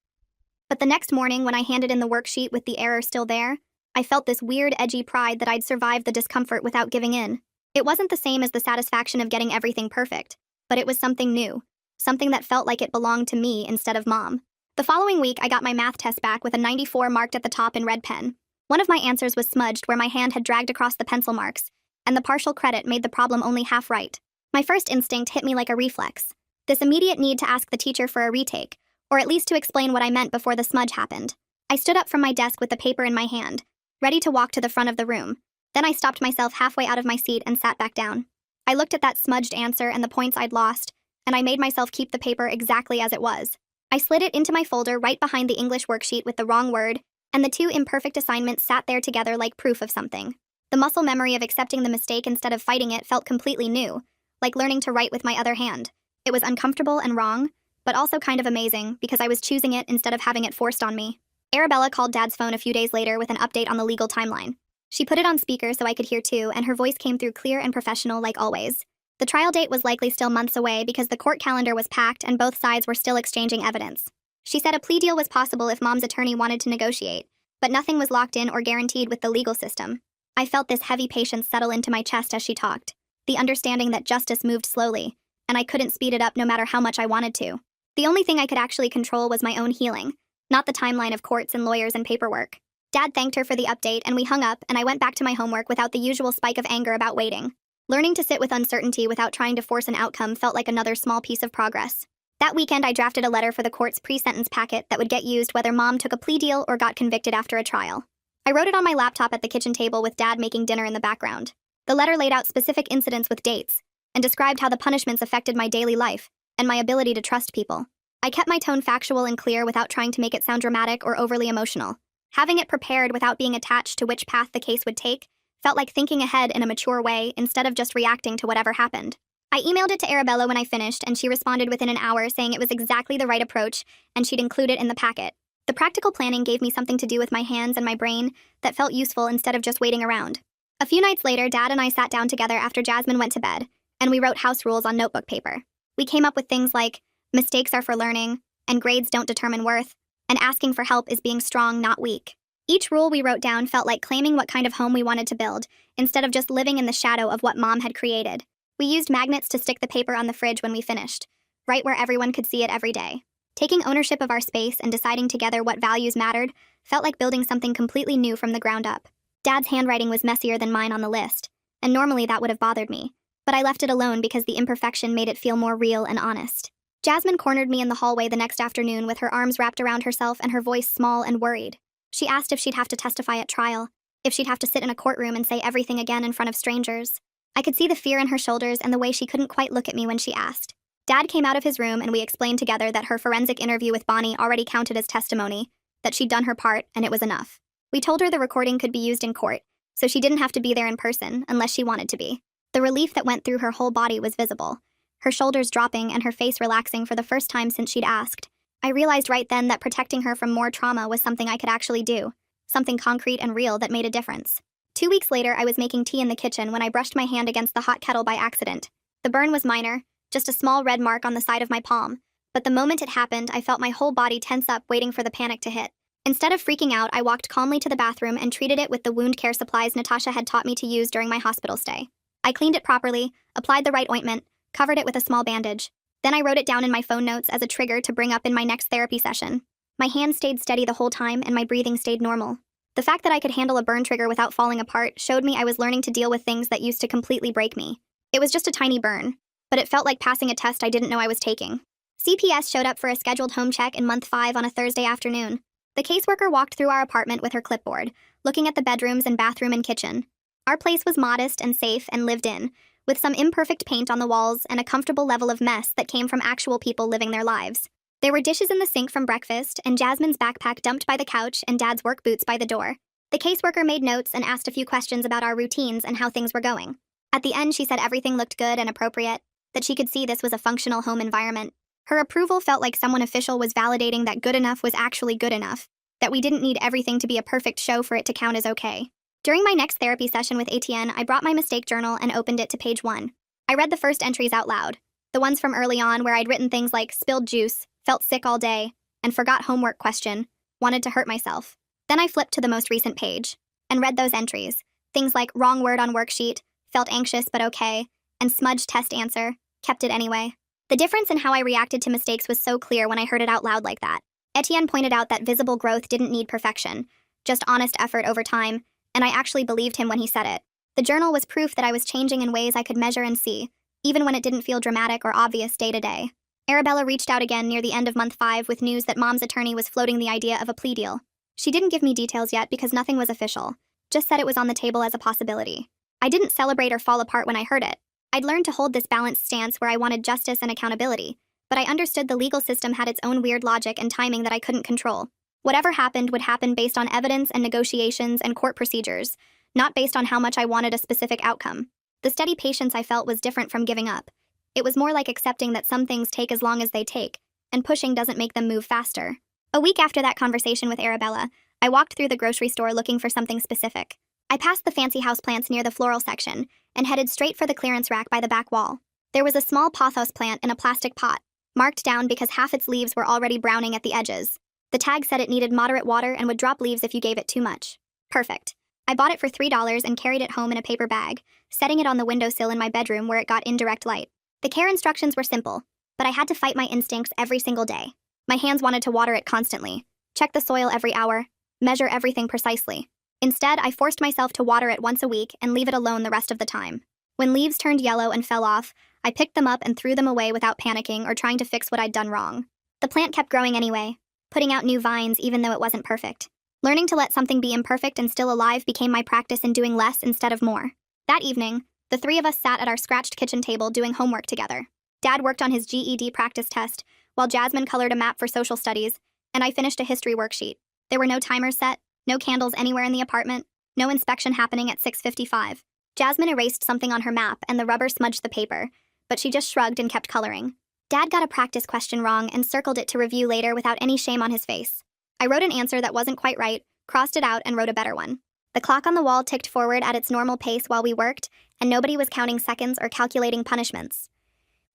But the next morning, when I handed in the worksheet with the error still there, I felt this weird, edgy pride that I'd survived the discomfort without giving in. It wasn't the same as the satisfaction of getting everything perfect, but it was something new, something that felt like it belonged to me instead of Mom. The following week, I got my math test back with a 94 marked at the top in red pen. One of my answers was smudged where my hand had dragged across the pencil marks, and the partial credit made the problem only half right. My first instinct hit me like a reflex. This immediate need to ask the teacher for a retake, or at least to explain what I meant before the smudge happened. I stood up from my desk with the paper in my hand, ready to walk to the front of the room. Then I stopped myself halfway out of my seat and sat back down. I looked at that smudged answer and the points I'd lost, and I made myself keep the paper exactly as it was. I slid it into my folder right behind the English worksheet with the wrong word, and the two imperfect assignments sat there together like proof of something. The muscle memory of accepting the mistake instead of fighting it felt completely new, like learning to write with my other hand. It was uncomfortable and wrong, but also kind of amazing because I was choosing it instead of having it forced on me. Arabella called Dad's phone a few days later with an update on the legal timeline. She put it on speaker so I could hear too, and her voice came through clear and professional like always. The trial date was likely still months away because the court calendar was packed and both sides were still exchanging evidence. She said a plea deal was possible if Mom's attorney wanted to negotiate, but nothing was locked in or guaranteed with the legal system. I felt this heavy patience settle into my chest as she talked, the understanding that justice moved slowly, and I couldn't speed it up no matter how much I wanted to. The only thing I could actually control was my own healing, not the timeline of courts and lawyers and paperwork. Dad thanked her for the update and we hung up, and I went back to my homework without the usual spike of anger about waiting. Learning to sit with uncertainty without trying to force an outcome felt like another small piece of progress. That weekend, I drafted a letter for the court's pre-sentence packet that would get used whether Mom took a plea deal or got convicted after a trial. I wrote it on my laptop at the kitchen table with Dad making dinner in the background. The letter laid out specific incidents with dates and described how the punishments affected my daily life and my ability to trust people. I kept my tone factual and clear without trying to make it sound dramatic or overly emotional. Having it prepared without being attached to which path the case would take felt like thinking ahead in a mature way instead of just reacting to whatever happened. I emailed it to Arabella when I finished, and she responded within an hour saying it was exactly the right approach and she'd include it in the packet. The practical planning gave me something to do with my hands and my brain that felt useful instead of just waiting around. A few nights later, Dad and I sat down together after Jasmine went to bed, and we wrote house rules on notebook paper. We came up with things like, mistakes are for learning, and grades don't determine worth, and asking for help is being strong, not weak. Each rule we wrote down felt like claiming what kind of home we wanted to build, instead of just living in the shadow of what Mom had created. We used magnets to stick the paper on the fridge when we finished, right where everyone could see it every day. Taking ownership of our space and deciding together what values mattered felt like building something completely new from the ground up. Dad's handwriting was messier than mine on the list, and normally that would have bothered me, but I left it alone because the imperfection made it feel more real and honest. Jasmine cornered me in the hallway the next afternoon with her arms wrapped around herself and her voice small and worried. She asked if she'd have to testify at trial, if she'd have to sit in a courtroom and say everything again in front of strangers. I could see the fear in her shoulders and the way she couldn't quite look at me when she asked. Dad came out of his room and we explained together that her forensic interview with Bonnie already counted as testimony, that she'd done her part and it was enough. We told her the recording could be used in court, so she didn't have to be there in person unless she wanted to be. The relief that went through her whole body was visible, her shoulders dropping and her face relaxing for the first time since she'd asked. I realized right then that protecting her from more trauma was something I could actually do, something concrete and real that made a difference. 2 weeks later, I was making tea in the kitchen when I brushed my hand against the hot kettle by accident. The burn was minor, just a small red mark on the side of my palm, but the moment it happened, I felt my whole body tense up waiting for the panic to hit. Instead of freaking out, I walked calmly to the bathroom and treated it with the wound care supplies Natasha had taught me to use during my hospital stay. I cleaned it properly, applied the right ointment, covered it with a small bandage. Then I wrote it down in my phone notes as a trigger to bring up in my next therapy session. My hands stayed steady the whole time and my breathing stayed normal. The fact that I could handle a burn trigger without falling apart showed me I was learning to deal with things that used to completely break me. It was just a tiny burn, but it felt like passing a test I didn't know I was taking. CPS showed up for a scheduled home check in month 5 on a Thursday afternoon. The caseworker walked through our apartment with her clipboard, looking at the bedrooms and bathroom and kitchen. Our place was modest and safe and lived in, with some imperfect paint on the walls and a comfortable level of mess that came from actual people living their lives. There were dishes in the sink from breakfast, and Jasmine's backpack dumped by the couch and Dad's work boots by the door. The caseworker made notes and asked a few questions about our routines and how things were going. At the end, she said everything looked good and appropriate. that she could see this was a functional home environment. Her approval felt like someone official was validating that good enough was actually good enough, that we didn't need everything to be a perfect show for it to count as okay. During my next therapy session with Etienne, I brought my mistake journal and opened it to page 1. I read the first entries out loud, the ones from early on where I'd written things like spilled juice, felt sick all day, and forgot homework question, wanted to hurt myself. Then I flipped to the most recent page and read those entries, things like wrong word on worksheet, felt anxious but okay, and smudged test answer, kept it anyway. The difference in how I reacted to mistakes was so clear when I heard it out loud like that. Etienne pointed out that visible growth didn't need perfection, just honest effort over time, and I actually believed him when he said it. The journal was proof that I was changing in ways I could measure and see, even when it didn't feel dramatic or obvious day to day. Arabella reached out again near the end of month 5 with news that Mom's attorney was floating the idea of a plea deal. She didn't give me details yet because nothing was official, just said it was on the table as a possibility. I didn't celebrate or fall apart when I heard it. I'd learned to hold this balanced stance where I wanted justice and accountability, but I understood the legal system had its own weird logic and timing that I couldn't control. Whatever happened would happen based on evidence and negotiations and court procedures, not based on how much I wanted a specific outcome. The steady patience I felt was different from giving up. It was more like accepting that some things take as long as they take, and pushing doesn't make them move faster. A week after that conversation with Arabella, I walked through the grocery store looking for something specific. I passed the fancy houseplants near the floral section and headed straight for the clearance rack by the back wall. There was a small pothos plant in a plastic pot, marked down because half its leaves were already browning at the edges. The tag said it needed moderate water and would drop leaves if you gave it too much. Perfect. I bought it for $3 and carried it home in a paper bag, setting it on the windowsill in my bedroom where it got indirect light. The care instructions were simple, but I had to fight my instincts every single day. My hands wanted to water it constantly, check the soil every hour, measure everything precisely. Instead, I forced myself to water it once a week and leave it alone the rest of the time. When leaves turned yellow and fell off, I picked them up and threw them away without panicking or trying to fix what I'd done wrong. The plant kept growing anyway, putting out new vines even though it wasn't perfect. Learning to let something be imperfect and still alive became my practice in doing less instead of more. That evening, the 3 of us sat at our scratched kitchen table doing homework together. Dad worked on his GED practice test, while Jasmine colored a map for social studies, and I finished a history worksheet. There were no timers set, no candles anywhere in the apartment, no inspection happening at 6:55. Jasmine erased something on her map and the rubber smudged the paper, but she just shrugged and kept coloring. Dad got a practice question wrong and circled it to review later without any shame on his face. I wrote an answer that wasn't quite right, crossed it out, and wrote a better one. The clock on the wall ticked forward at its normal pace while we worked, and nobody was counting seconds or calculating punishments.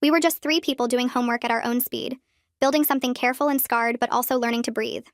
We were just 3 people doing homework at our own speed, building something careful and scarred but also learning to breathe.